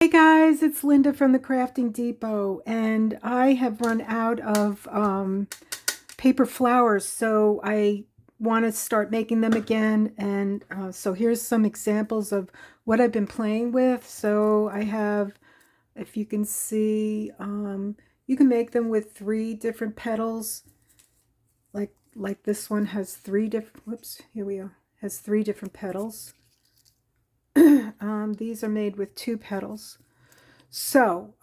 Hey guys, it's Linda from the Crafting Depot, and I have run out of paper flowers, so I want to start making them again. And so here's some examples of what I've been playing with. So I have, if you can see, you can make them with 3 different petals, like this one has 3 different. Whoops, here we are. Has 3 different petals. These are made with 2 petals. So,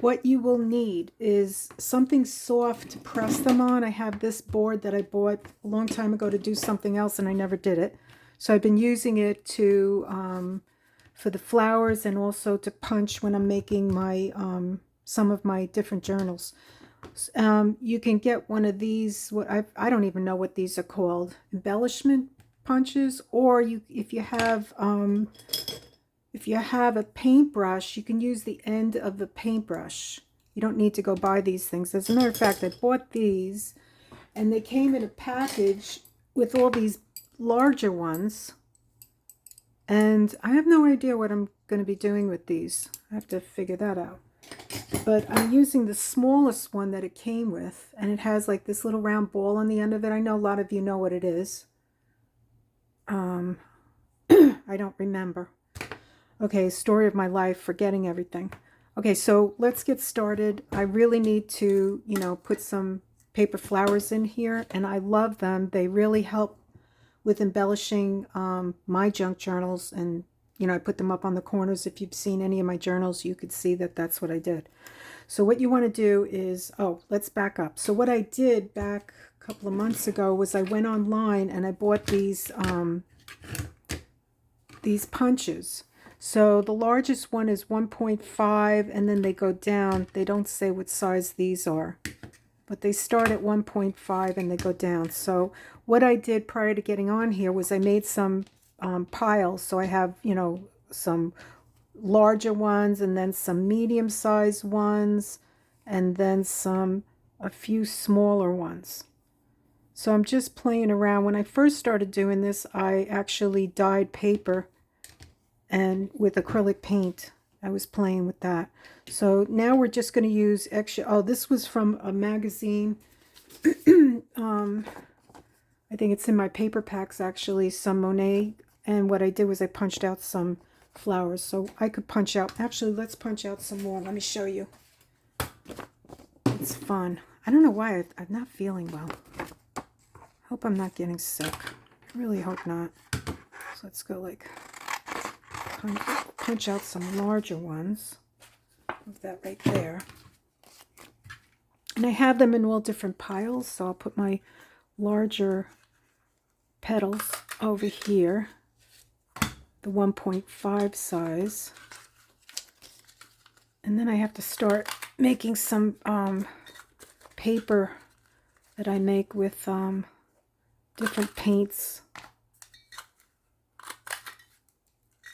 what you will need is something soft to press them on. I have this board that I bought a long time ago to do something else, and I never did it. So I've been using it to for the flowers and also to punch when I'm making my some of my different journals. You can get one of these. I don't even know what these are called. Embellishment punches, or if you have a paintbrush, you can use the end of the paintbrush. You don't need to go buy these things. As a matter of fact, I bought these, and they came in a package with all these larger ones. And I have no idea what I'm going to be doing with these. I have to figure that out. But I'm using the smallest one that it came with, and it has like this little round ball on the end of it. I know a lot of you know what it is. I don't remember. Okay, story of my life, forgetting everything. Okay, so let's get started. I really need to, put some paper flowers in here, and I love them. They really help with embellishing my junk journals, and, I put them up on the corners. If you've seen any of my journals, you could see that that's what I did. So what you want to do is, let's back up. So what I did back a couple of months ago was I went online and I bought these punches. So the largest one is 1.5, and then they go down. They don't say what size these are, but they start at 1.5 and they go down. So what I did prior to getting on here was I made some piles. So I have, some larger ones, and then some medium-sized ones, and then a few smaller ones. So I'm just playing around. When I first started doing this, I actually dyed paper and with acrylic paint. I was playing with that. So now we're just going to use extra. This was from a magazine. I think it's in my paper packs, actually, some Monet. And what I did was I punched out some flowers. So I could punch out. Actually, let's punch out some more. Let me show you. It's fun. I don't know why I'm not feeling well. Hope I'm not getting sick. I really hope not. So let's go like punch out some larger ones. Move that right there. And I have them in all different piles, so I'll put my larger petals over here, the 1.5 size. And then I have to start making some paper that I make with different paints.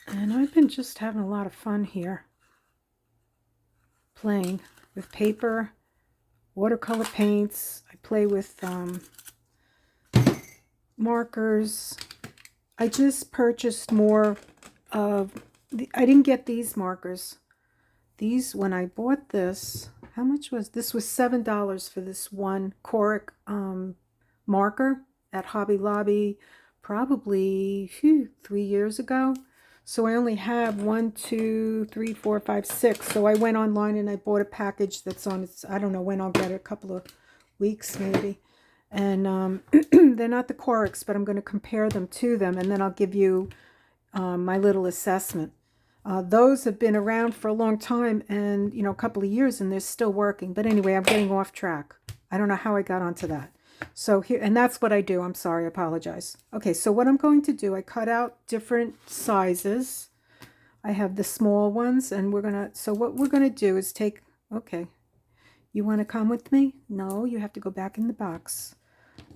And I've been just having a lot of fun here, playing with paper, watercolor paints. I play with markers. I just purchased more of, I didn't get these markers. These, when I bought this, how much was, this was $7 for this one Coric marker at Hobby Lobby, probably 3 years ago. So I only have 1, 2, 3, 4, 5, 6. So I went online and I bought a package that's on its, I don't know when I'll get it, a couple of weeks maybe. And they're not the Corics, but I'm going to compare them to them, and then I'll give you my little assessment. Those have been around for a long time, and a couple of years, and they're still working. But anyway, I'm getting off track. I don't know how I got onto that. So here, and that's what I do. I'm sorry, I apologize. Okay, so what I'm going to do, I cut out different sizes. I have the small ones, and so what we're gonna do is take, okay, you want to come with me? No, you have to go back in the box.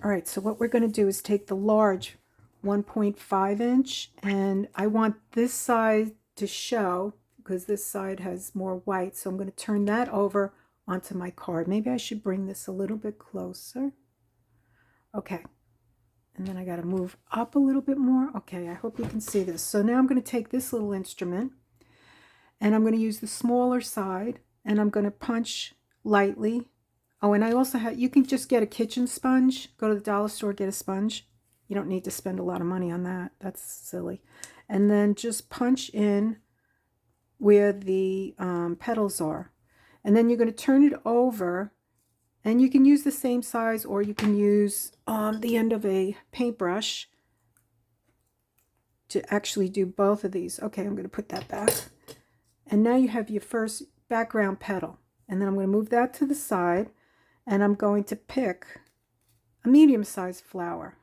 All right, so what we're gonna do is take the large 1.5 inch, and I want this side to show because this side has more white, so I'm going to turn that over onto my card. Maybe I should bring this a little bit closer. Okay, and then I got to move up a little bit more. Okay, I hope you can see this. So now I'm going to take this little instrument, And I'm going to use the smaller side, and I'm going to punch lightly. Oh, and I also have, you can just get a kitchen sponge. Go to the dollar store, get a sponge. You don't need to spend a lot of money on that. That's silly. And then just punch in where the petals are. And then you're going to turn it over, and you can use the same size, or you can use the end of a paintbrush to actually do both of these. Okay, I'm going to put that back. And now you have your first background petal. And then I'm going to move that to the side, and I'm going to pick a medium-sized flower.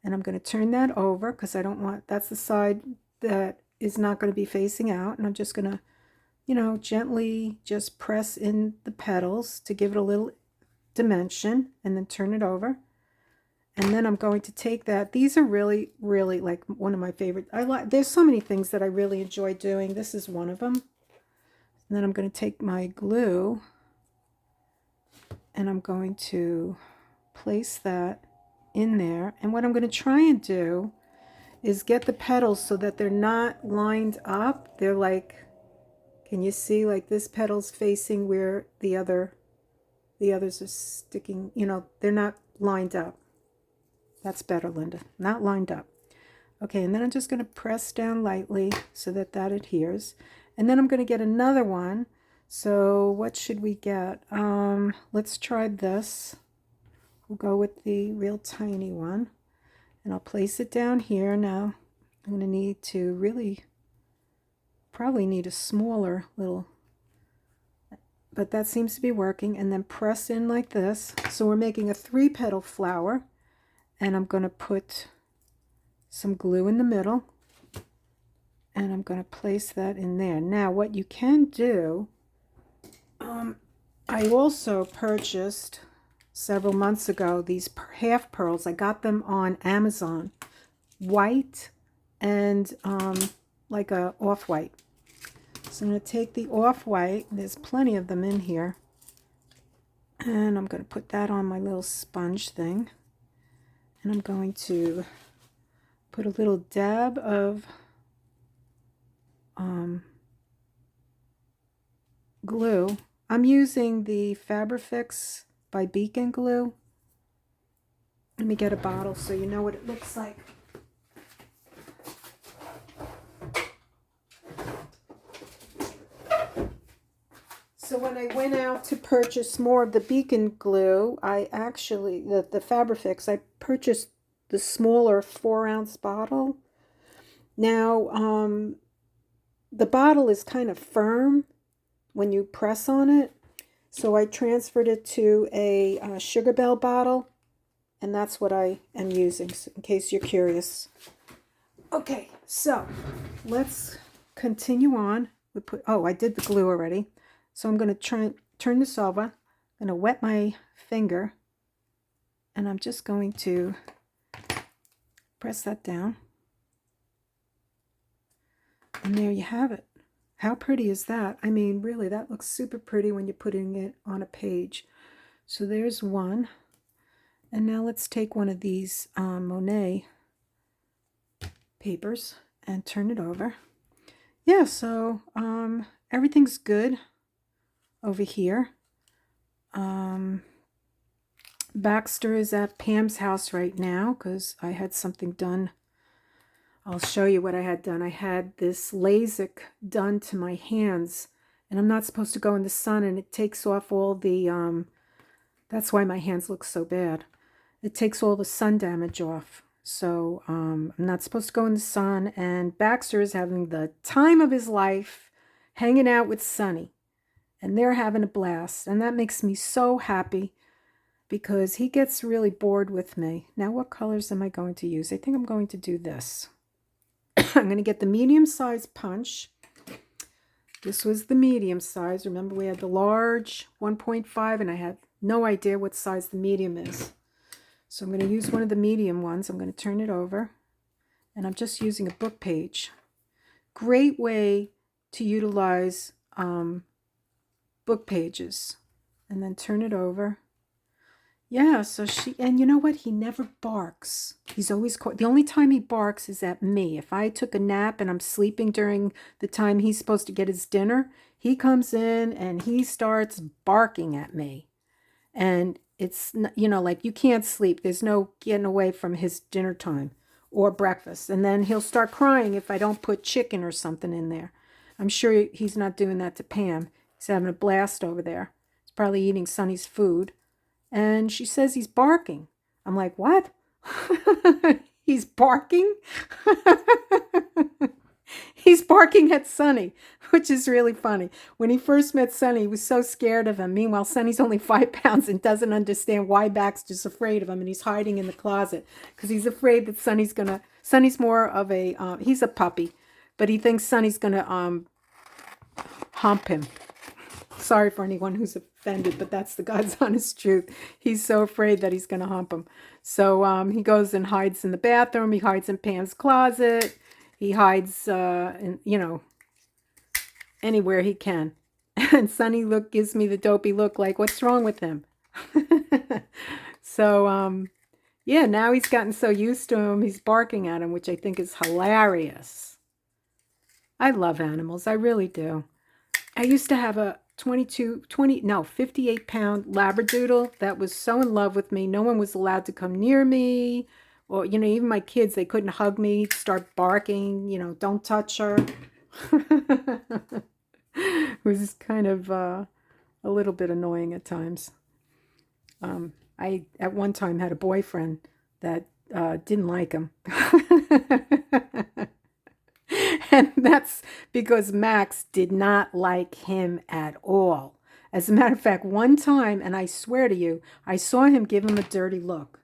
And I'm going to turn that over because I don't want, that's the side that is not going to be facing out. And I'm just going to, you know, gently just press in the petals to give it a little dimension, and then turn it over. And then I'm going to take that. These are really, really like one of my favorite. There's so many things that I really enjoy doing. This is one of them. And then I'm going to take my glue, and I'm going to place that in there. And what I'm going to try and do is get the petals so that they're not lined up. They're like, can you see, like this petal's facing where the others are sticking, you know, they're not lined up. That's better, Linda. Not lined up. Okay, and then I'm just going to press down lightly so that that adheres. And then I'm going to get another one. So what should we get? Let's try this. We'll go with the real tiny one. And I'll place it down here. Now I'm going to need to probably need a smaller little, but that seems to be working. And then press in like this. So we're making a 3-petal flower. And I'm going to put some glue in the middle, and I'm going to place that in there. Now what you can do, I also purchased several months ago these half pearls. I got them on Amazon, white and like a off-white. So I'm going to take the off-white, there's plenty of them in here, and I'm going to put that on my little sponge thing. And I'm going to put a little dab of glue. I'm using the Fabri by Beacon glue. Let me get a bottle so you know what it looks like. So when I went out to purchase more of the Beacon glue, I actually, the Fabri, I purchased the smaller 4-ounce bottle. Now, the bottle is kind of firm when you press on it. So I transferred it to a Sugar Bell bottle, and that's what I am using, in case you're curious. Okay, so let's continue on. I did the glue already. So I'm going to turn this over. I'm going to wet my finger, and I'm just going to press that down. And there you have it. How pretty is that? I mean, really, that looks super pretty when you're putting it on a page. So there's one. And now let's take one of these Monet papers and turn it over. Yeah, so everything's good over here. Baxter is at Pam's house right now because I had something done. I'll show you what I had done. I had this LASIK done to my hands, and I'm not supposed to go in the sun, and it takes off all the, that's why my hands look so bad. It takes all the sun damage off. So I'm not supposed to go in the sun, and Baxter is having the time of his life hanging out with Sonny. And they're having a blast. And that makes me so happy because he gets really bored with me. Now, what colors am I going to use? I think I'm going to do this. I'm going to get the medium-sized punch. This was the medium size. Remember, we had the large 1.5, and I had no idea what size the medium is. So I'm going to use one of the medium ones. I'm going to turn it over. And I'm just using a book page. Great way to utilize book pages. And then turn it over. Yeah, so and you know what? He never barks. He's always, the only time he barks is at me. If I took a nap and I'm sleeping during the time he's supposed to get his dinner, he comes in and he starts barking at me. And it's, like you can't sleep. There's no getting away from his dinner time or breakfast. And then he'll start crying if I don't put chicken or something in there. I'm sure he's not doing that to Pam. He's having a blast over there. He's probably eating Sonny's food. And she says he's barking. I'm like, what? He's barking? He's barking at Sonny, which is really funny. When he first met Sonny, he was so scared of him. Meanwhile, Sonny's only 5 pounds and doesn't understand why Baxter's afraid of him, and he's hiding in the closet because he's afraid that Sonny's more of a, he's a puppy, but he thinks Sonny's gonna hump him. Sorry for anyone who's offended, but that's the God's honest truth. He's so afraid that he's going to hump him. So he goes and hides in the bathroom. He hides in Pam's closet. He hides, anywhere he can. And Sonny gives me the dopey look like, what's wrong with him? So, yeah, now he's gotten so used to him, he's barking at him, which I think is hilarious. I love animals. I really do. I used to have a 58-pound Labradoodle that was so in love with me. No one was allowed to come near me. Or, even my kids, they couldn't hug me, start barking, don't touch her. It was kind of a little bit annoying at times. I, at one time, had a boyfriend that didn't like him. And that's because Max did not like him at all. As a matter of fact, one time, and I swear to you, I saw him give him a dirty look.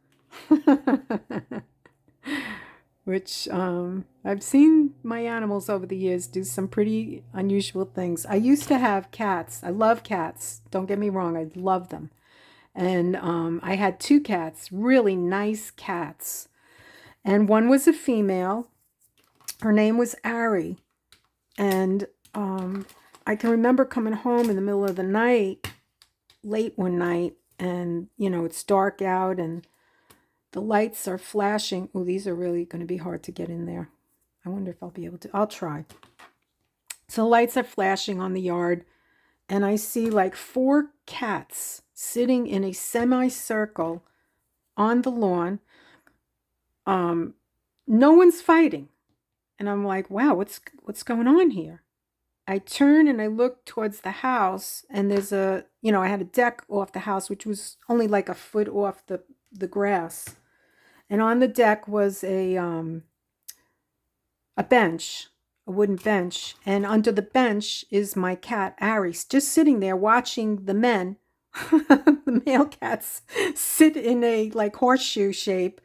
Which I've seen my animals over the years do some pretty unusual things. I used to have cats. I love cats. Don't get me wrong, I love them. And I had 2 cats, really nice cats. And one was a female. Her name was Ari. And I can remember coming home in the middle of the night, late one night, and, it's dark out and the lights are flashing. Oh, these are really going to be hard to get in there. I wonder if I'll be able to. I'll try. So the lights are flashing on the yard, and I see like 4 cats sitting in a semicircle on the lawn. No one's fighting. And I'm like, wow, what's going on here? I turn and I look towards the house, and there's I had a deck off the house, which was only like a foot off the grass. And on the deck was a bench, a wooden bench. And under the bench is my cat, Aries, just sitting there watching the men, the male cats, sit in a like horseshoe shape,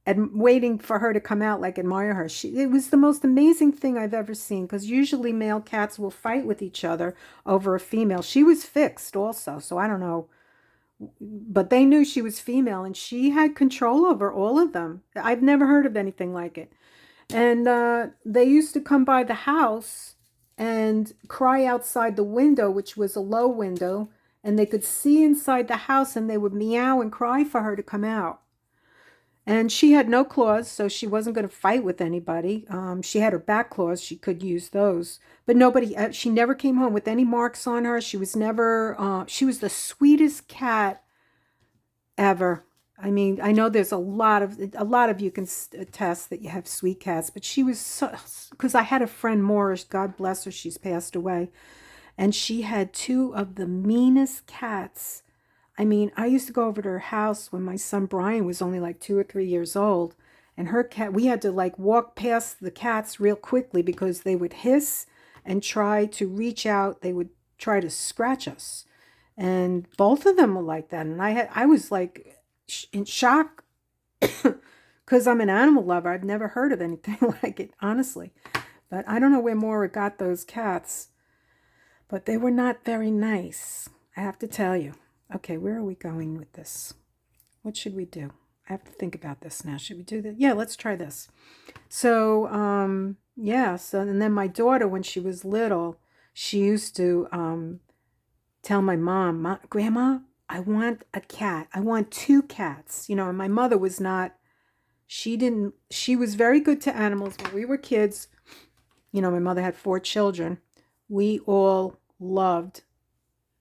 and waiting for her to come out, like admire her. It was the most amazing thing I've ever seen, because usually male cats will fight with each other over a female. She was fixed also, so I don't know. But they knew she was female, and she had control over all of them. I've never heard of anything like it. And they used to come by the house and cry outside the window, which was a low window, and they could see inside the house, and they would meow and cry for her to come out. And she had no claws, so she wasn't going to fight with anybody. She had her back claws. She could use those. But nobody, she never came home with any marks on her. She was never, she was the sweetest cat ever. I mean, I know there's a lot of you can attest that you have sweet cats, but she was so, because I had a friend, Morris, God bless her, she's passed away, and she had 2 of the meanest cats. I mean, I used to go over to her house when my son Brian was only like 2 or 3 years old, and her cat, we had to like walk past the cats real quickly because they would hiss and try to reach out. They would try to scratch us. And both of them were like that. And I was like in shock because I'm an animal lover. I've never heard of anything like it, honestly. But I don't know where Maura got those cats, but they were not very nice, I have to tell you. Okay, where are we going with this? What should we do? I have to think about this now. Should we do that? Yeah, let's try this. So, yeah. So, and then my daughter, when she was little, she used to tell my mom, Grandma, I want a cat. I want 2 cats. You know, and my mother was not, she was very good to animals. When we were kids, you know, my mother had 4 children. We all loved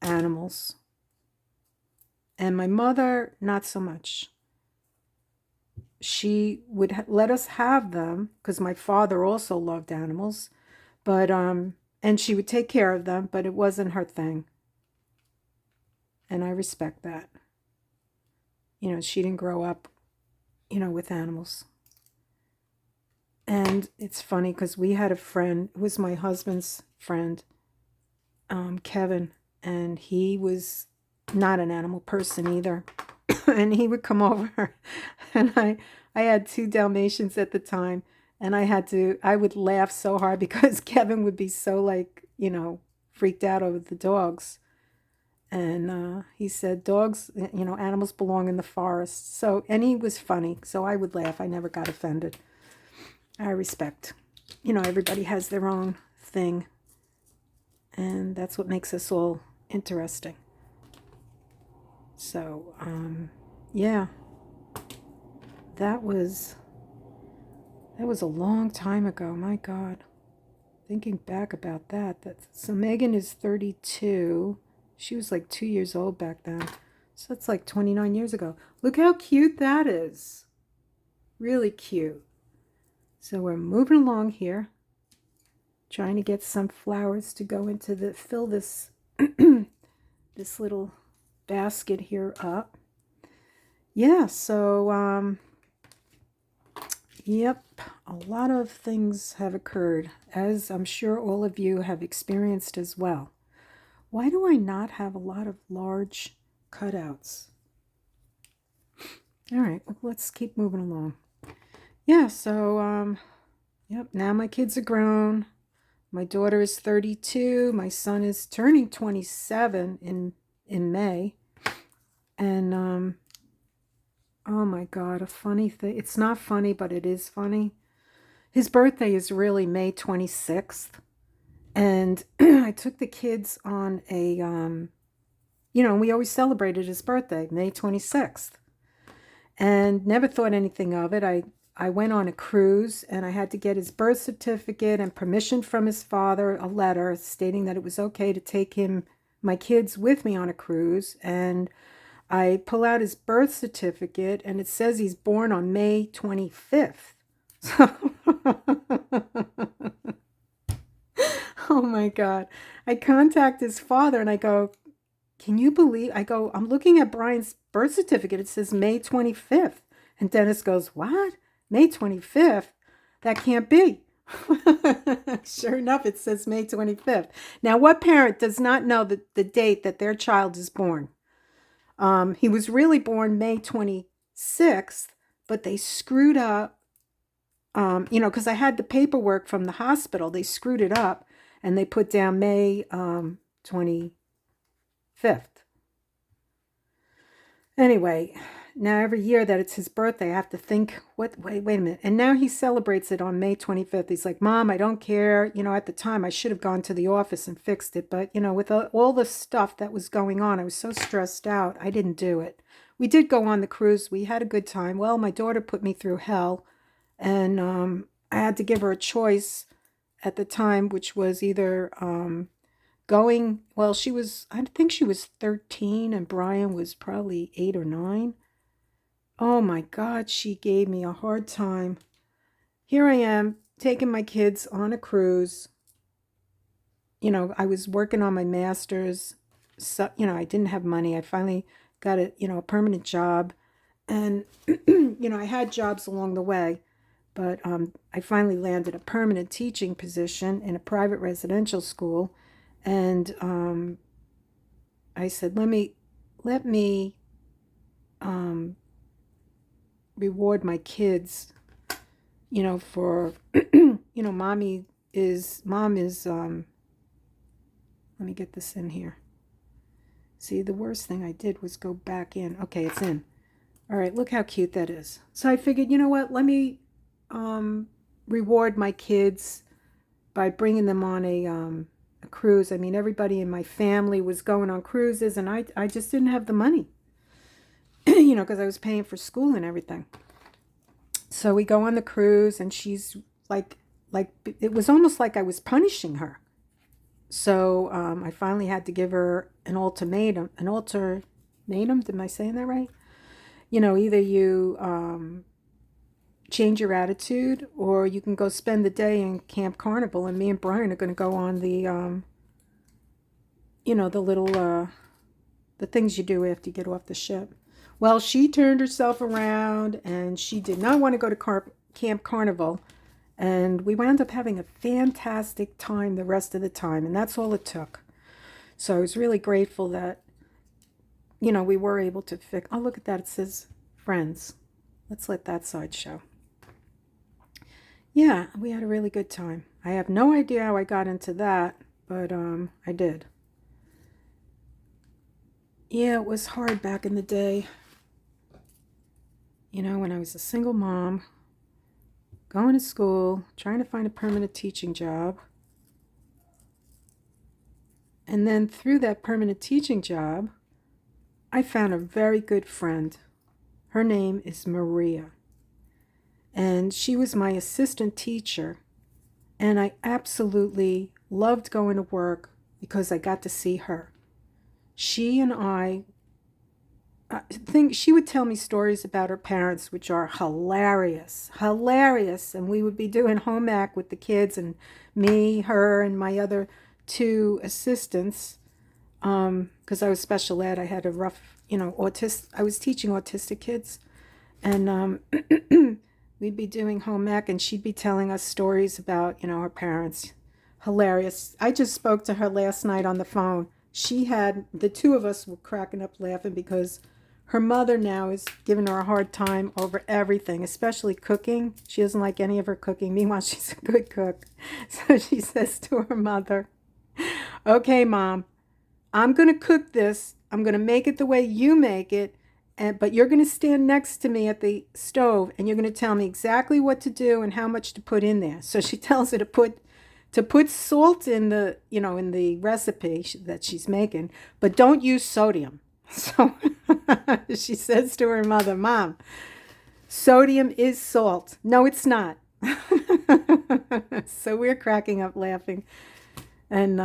animals. And my mother, not so much. She would let us have them because my father also loved animals, but and she would take care of them, but it wasn't her thing. And I respect that. You know, she didn't grow up, you know, with animals. And it's funny because we had a friend, it was my husband's friend, Kevin, and he was not an animal person either. And he would come over, and I had 2 Dalmatians at the time, and I would laugh so hard because Kevin would be so, like, you know, freaked out over the dogs. And he said dogs, you know, animals belong in the forest. So, and he was funny, so I would laugh. I never got offended. I respect, you know, everybody has their own thing, and that's what makes us all interesting. So, yeah, that was a long time ago. My God, thinking back about that. So Megan is 32. She was like 2 years old back then. So that's like 29 years ago. Look how cute that is. Really cute. So we're moving along here, trying to get some flowers to go into fill this this little basket here up. Yeah, so yep, a lot of things have occurred, as I'm sure all of you have experienced as well. Why do I not have a lot of large cutouts? All right, let's keep moving along. Yeah, so yep, now my kids are grown. My daughter is 32. My son is turning 27 in May. And oh my God, a funny thing. It's not funny, but it is funny. His birthday is really May 26th. And I took the kids on a, you know, we always celebrated his birthday, May 26th. And never thought anything of it. I went on a cruise, and I had to get his birth certificate and permission from his father, a letter stating that it was okay to take my kids with me on a cruise. And I pull out his birth certificate, and it says he's born on May 25th. Oh my God. I contact his father, and I go, can you believe? I go, I'm looking at Brian's birth certificate. It says May 25th. And Dennis goes, what? May 25th? That can't be. Sure enough, it says May 25th. Now, what parent does not know the date that their child is born? He was really born May 26th, but they screwed up, you know, because I had the paperwork from the hospital. They screwed it up, and they put down May 25th. Anyway, now every year that it's his birthday, I have to think, wait a minute. And now he celebrates it on May 25th. He's like, Mom, I don't care. You know, at the time, I should have gone to the office and fixed it. But, you know, with all the stuff that was going on, I was so stressed out. I didn't do it. We did go on the cruise. We had a good time. Well, my daughter put me through hell. And I had to give her a choice at the time, which was either going, well, I think she was 13, and Brian was probably 8 or 9. Oh my God, she gave me a hard time. Here I am taking my kids on a cruise. You know, I was working on my master's. So, you know, I didn't have money. I finally got a permanent job. And, you know, I had jobs along the way. But I finally landed a permanent teaching position in a private residential school. And I said, let me reward my kids, you know, for, you know, mom is, let me get this in here. See, the worst thing I did was go back in. Okay, it's in. All right, look how cute that is. So I figured, you know what, let me reward my kids by bringing them on a cruise. I mean, everybody in my family was going on cruises, and I just didn't have the money, because I was paying for school and everything. So we go on the cruise, and she's like it was almost like I was punishing her. So I finally had to give her an ultimatum. An ultimatum? Am I saying that right? Either you change your attitude, or you can go spend the day in Camp Carnival, and me and Brian are going to go on the, the little, the things you do after you get off the ship. Well, she turned herself around, and she did not want to go to Camp Carnival, and we wound up having a fantastic time the rest of the time, and that's all it took. So I was really grateful that, we were able to fix. Oh, look at that. It says friends. Let's let that side show. Yeah, we had a really good time. I have no idea how I got into that, but I did. Yeah, it was hard back in the day. When I was a single mom, going to school, trying to find a permanent teaching job. And then through that permanent teaching job, I found a very good friend. Her name is Maria. And she was my assistant teacher. And I absolutely loved going to work because I got to see her. She and I think she would tell me stories about her parents, which are hilarious. And we would be doing home ec with the kids, and me, her, and my other two assistants. Because I was special ed, I had a rough, I was teaching autistic kids. And we'd be doing home ec, and she'd be telling us stories about, her parents. Hilarious. I just spoke to her last night on the phone. The two of us were cracking up laughing because her mother now is giving her a hard time over everything, especially cooking. She doesn't like any of her cooking. Meanwhile, she's a good cook. So she says to her mother, "Okay, Mom, I'm going to cook this. I'm going to make it the way you make it. But you're going to stand next to me at the stove, and you're going to tell me exactly what to do and how much to put in there." So she tells her to put salt in the, in the recipe that she's making, but don't use sodium. So she says to her mother, "Mom, sodium is salt." "No, it's not." So we're cracking up laughing. And,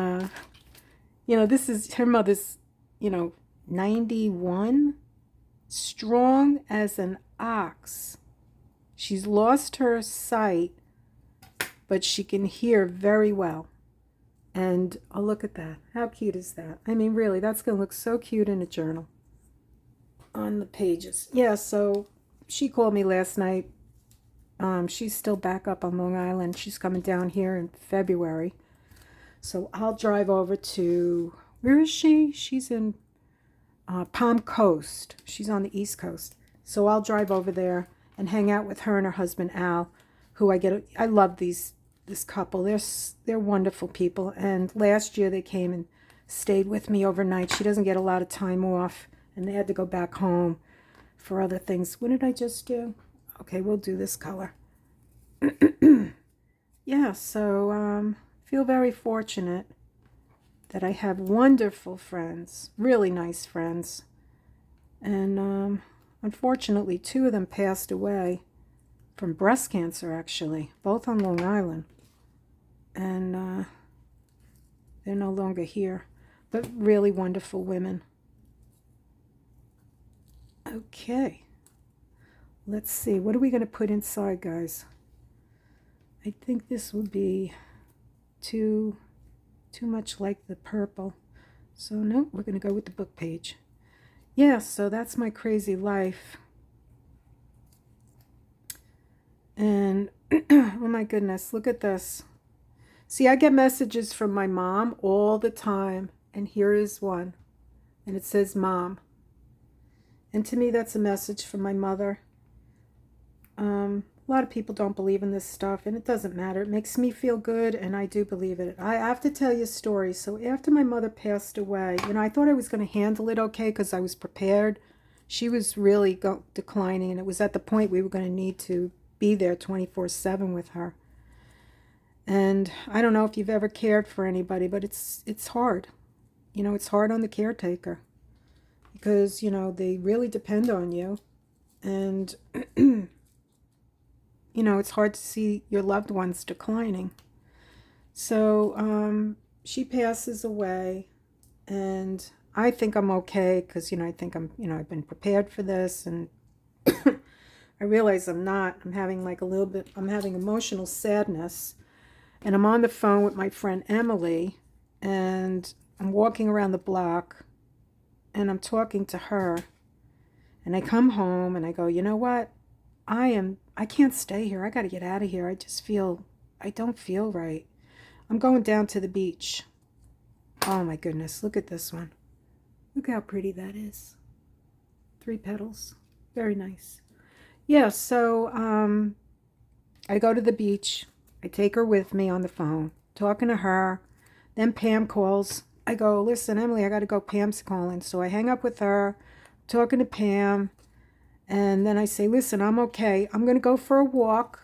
this is her mother's, 91, strong as an ox. She's lost her sight, but she can hear very well. And oh, look at that. How cute is that? I mean, really, that's going to look so cute in a journal on the pages. Yeah, so she called me last night. She's still back up on Long Island. She's coming down here in February. So I'll drive over to, where is she? She's in Palm Coast. She's on the East Coast. So I'll drive over there and hang out with her and her husband, Al, who I love this couple. They're wonderful people. And last year they came and stayed with me overnight. She doesn't get a lot of time off, and they had to go back home for other things. What did I just do? Okay, we'll do this color. Yeah, so feel very fortunate that I have wonderful friends, really nice friends. And unfortunately, two of them passed away from breast cancer, actually, both on Long Island. And they're no longer here, but really wonderful women. Okay, let's see. What are we going to put inside, guys? I think this would be too much like the purple. So no, we're going to go with the book page. Yeah, so that's my crazy life. And oh my goodness, look at this. See, I get messages from my mom all the time, and here is one, and it says Mom. And to me, that's a message from my mother. A lot of people don't believe in this stuff, and it doesn't matter. It makes me feel good, and I do believe it. I have to tell you a story. So after my mother passed away, I thought I was going to handle it okay because I was prepared. She was really declining, and it was at the point we were going to need to be there 24/7 with her. And I don't know if you've ever cared for anybody, but it's hard. You know, it's hard on the caretaker because, you know, they really depend on you. And, you know, it's hard to see your loved ones declining. So she passes away, and I think I'm okay because, you know, I think I've been prepared for this, and I realize I'm not. I'm having like I'm having emotional sadness, and I'm on the phone with my friend Emily, and I'm walking around the block, and I'm talking to her, and I come home and I go, you know what? I can't stay here. I got to get out of here. I don't feel right. I'm going down to the beach. Oh my goodness, look at this one. Look how pretty that is. 3 petals. Very nice. Yeah, so I go to the beach. I take her with me on the phone, talking to her. Then Pam calls. I go, listen, Emily, I got to go. Pam's calling. So I hang up with her, talking to Pam. And then I say, listen, I'm okay. I'm going to go for a walk.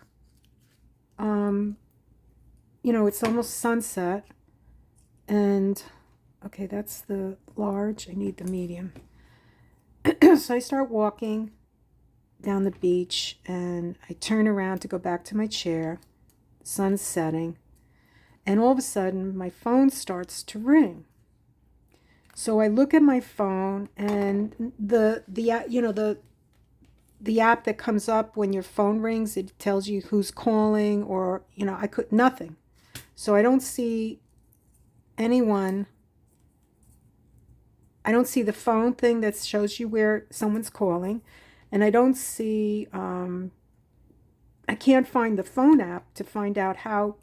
You know, it's almost sunset. And, okay, that's the large. I need the medium. So I start walking down the beach, and I turn around to go back to my chair. The sun's setting. And all of a sudden, my phone starts to ring. So I look at my phone, and the app that comes up when your phone rings, it tells you who's calling, or, you know, nothing. So I don't see anyone. I don't see the phone thing that shows you where someone's calling, and I don't see, I can't find the phone app to find out how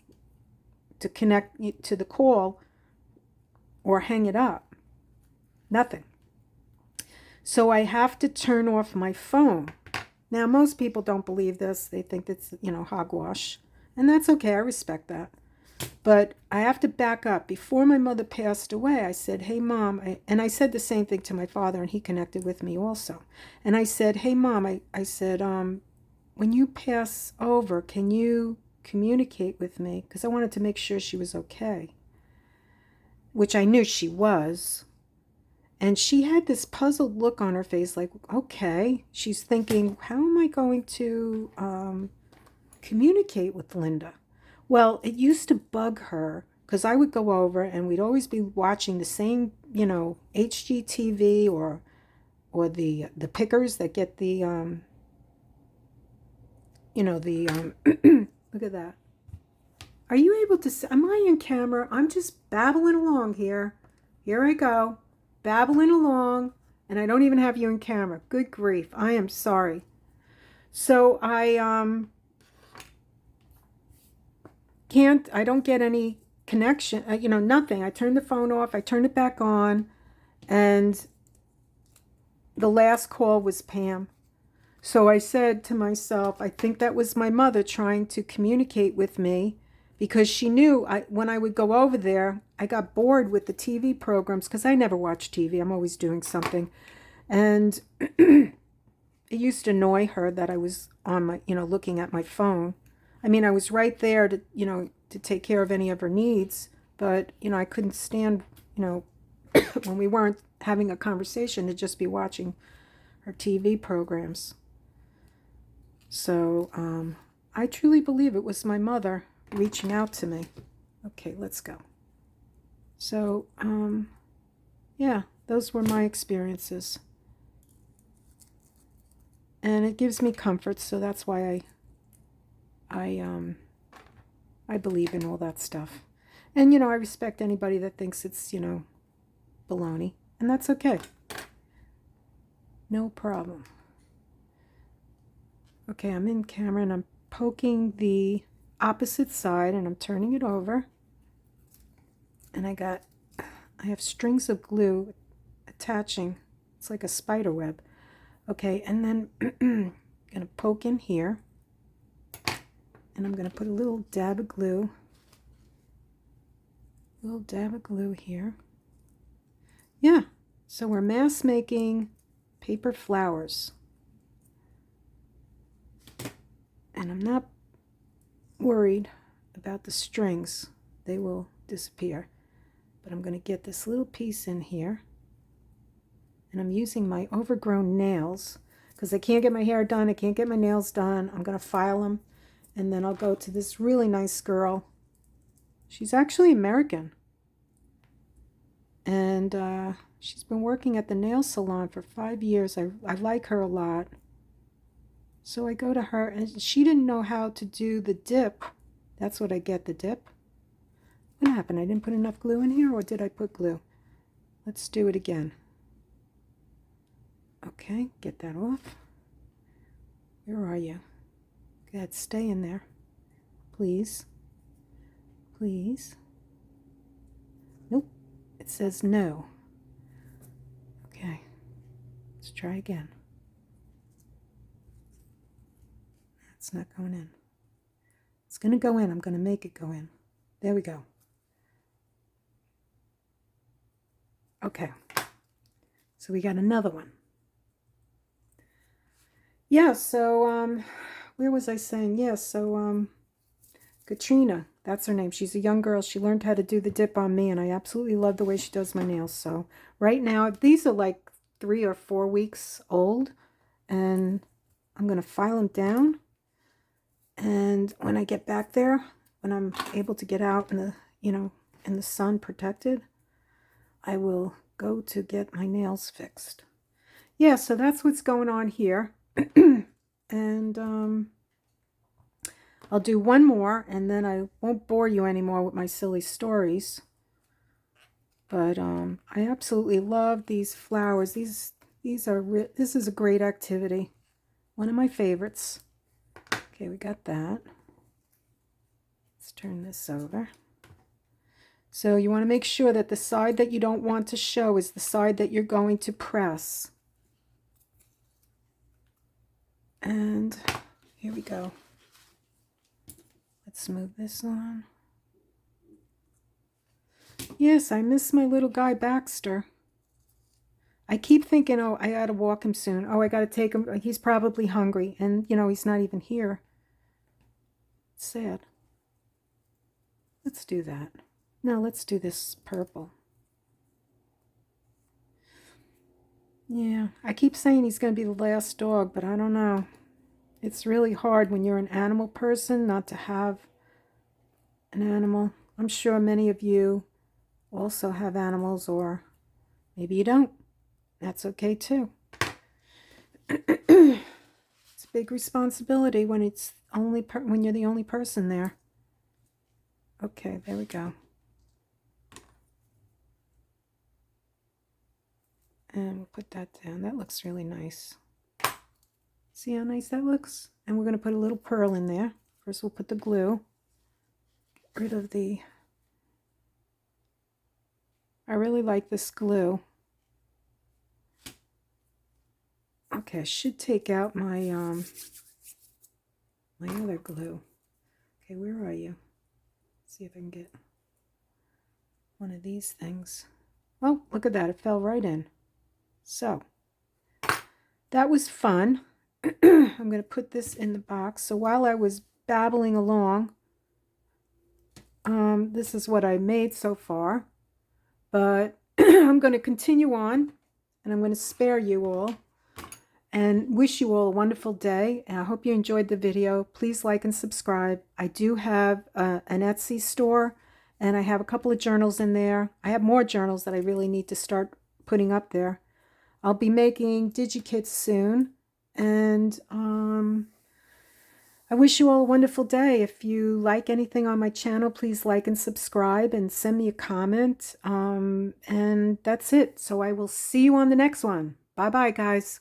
to connect to the call or hang it up. Nothing. So I have to turn off my phone. Now, most people don't believe this. They think that's, you know, hogwash. And that's okay. I respect that. But I have to back up. Before my mother passed away, I said, hey, Mom. And I said the same thing to my father, and he connected with me also. And I said, hey, Mom, I said, when you pass over, can you communicate with me? Because I wanted to make sure she was okay, which I knew she was. And she had this puzzled look on her face, like, okay. She's thinking, how am I going to communicate with Linda? Well, it used to bug her because I would go over and we'd always be watching the same, you know, HGTV or the pickers that get the, you know, the, look at that. Are you able to see? Am I in camera? I'm just babbling along here. Here I go. Babbling along, and I don't even have you in camera. Good grief. I am sorry. So I don't get any connection, you know, nothing. I turn the phone off, I turn it back on, and the last call was Pam. So I said to myself, I think that was my mother trying to communicate with me, because she knew when I would go over there, I got bored with the TV programs because I never watch TV. I'm always doing something. And it used to annoy her that I was on my, you know, looking at my phone. I mean, I was right there to, you know, to take care of any of her needs, but, you know, I couldn't stand, you know, when we weren't having a conversation, to just be watching her TV programs. So I truly believe it was my mother reaching out to me. Okay, let's go. So, yeah, those were my experiences. And it gives me comfort, so that's why I believe in all that stuff. And, you know, I respect anybody that thinks it's, you know, baloney. And that's okay. No problem. Okay, I'm in camera and I'm poking the opposite side and I'm turning it over. And I have strings of glue attaching. It's like a spider web. Okay, and then I'm going to poke in here. And I'm going to put a little dab of glue. Little dab of glue here. Yeah, so we're mass making paper flowers. And I'm not worried about the strings. They will disappear. But I'm going to get this little piece in here. And I'm using my overgrown nails because I can't get my hair done. I can't get my nails done. I'm going to file them. And then I'll go to this really nice girl. She's actually American. And she's been working at the nail salon for 5 years. I like her a lot. So I go to her, and she didn't know how to do the dip. That's what I get, the dip. What happened? I didn't put enough glue in here, or did I put glue? Let's do it again. Okay, get that off. Where are you? Go ahead, stay in there. Please. Please. Nope. It says no. Okay. Let's try again. That's not going in. It's going to go in. I'm going to make it go in. There we go. Okay. So we got another one. Yeah, so where was I saying? Yeah, so Katrina, that's her name. She's a young girl. She learned how to do the dip on me, and I absolutely love the way she does my nails. So right now, these are like 3 or 4 weeks old, and I'm going to file them down. And when I get back there, when I'm able to get out in the, in the sun protected, I will go to get my nails fixed. Yeah, so that's what's going on here. And I'll do one more, and then I won't bore you anymore with my silly stories. But I absolutely love these flowers. This is a great activity. One of my favorites. Okay, we got that. Let's turn this over. So you want to make sure that the side that you don't want to show is the side that you're going to press. And here we go. Let's move this on. Yes, I miss my little guy Baxter. I keep thinking, oh, I gotta walk him soon. Oh, I gotta take him. He's probably hungry. And, he's not even here. It's sad. Let's do that. No, let's do this purple. Yeah, I keep saying he's going to be the last dog, but I don't know. It's really hard when you're an animal person not to have an animal. I'm sure many of you also have animals, or maybe you don't. That's okay too. It's a big responsibility when when you're the only person there. Okay, there we go. And we'll put that down. That looks really nice. See how nice that looks? And we're going to put a little pearl in there. First we'll put the glue. Get rid of the... I really like this glue. Okay, I should take out my my other glue. Okay, where are you? Let's see if I can get one of these things. Oh, look at that. It fell right in. So, that was fun. I'm going to put this in the box. So while I was babbling along, this is what I made so far. But I'm going to continue on, and I'm going to spare you all and wish you all a wonderful day. And I hope you enjoyed the video. Please like and subscribe. I do have an Etsy store, and I have a couple of journals in there. I have more journals that I really need to start putting up there. I'll be making DigiKits soon, and I wish you all a wonderful day. If you like anything on my channel, please like and subscribe and send me a comment. And that's it. So I will see you on the next one. Bye-bye, guys.